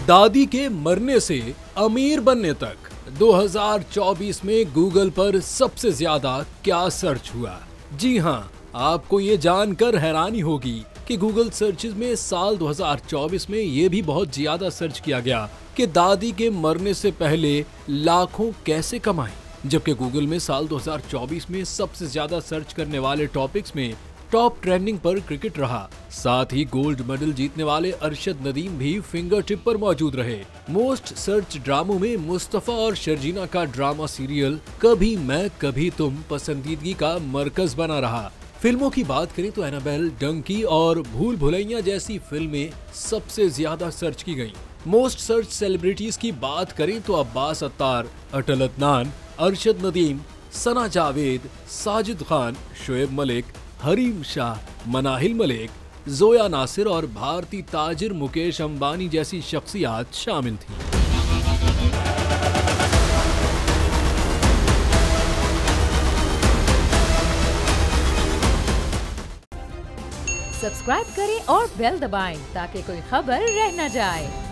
दादी के मरने से अमीर बनने तक 2024 में गूगल पर सबसे ज्यादा क्या सर्च हुआ। जी हाँ, आपको ये जानकर हैरानी होगी कि गूगल सर्चेज में साल 2024 में ये भी बहुत ज्यादा सर्च किया गया कि दादी के मरने से पहले लाखों कैसे कमाएं। जबकि गूगल में साल 2024 में सबसे ज्यादा सर्च करने वाले टॉपिक्स में टॉप ट्रेंडिंग पर क्रिकेट रहा। साथ ही गोल्ड मेडल जीतने वाले अरशद नदीम भी फिंगर टिप पर मौजूद रहे। मोस्ट सर्च ड्रामों में मुस्तफा और शर्जीना का ड्रामा सीरियल कभी मैं कभी तुम पसंदीदगी का मरकज बना रहा। फिल्मों की बात करें तो एनाबेल, डंकी और भूल भुलैया जैसी फिल्में सबसे ज्यादा सर्च की गईं। मोस्ट सर्च सेलिब्रिटीज की बात करें तो अब्बास अत्तार, अटल अदनान, अरशद नदीम, सना जावेद, साजिद खान, शोएब मलिक, हरीम शाह, मनाहिल मलिक, जोया नासिर और भारतीय ताजिर मुकेश अंबानी जैसी शख्सियात शामिल थीं। सब्सक्राइब करें और बेल दबाएं ताकि कोई खबर रह न जाए।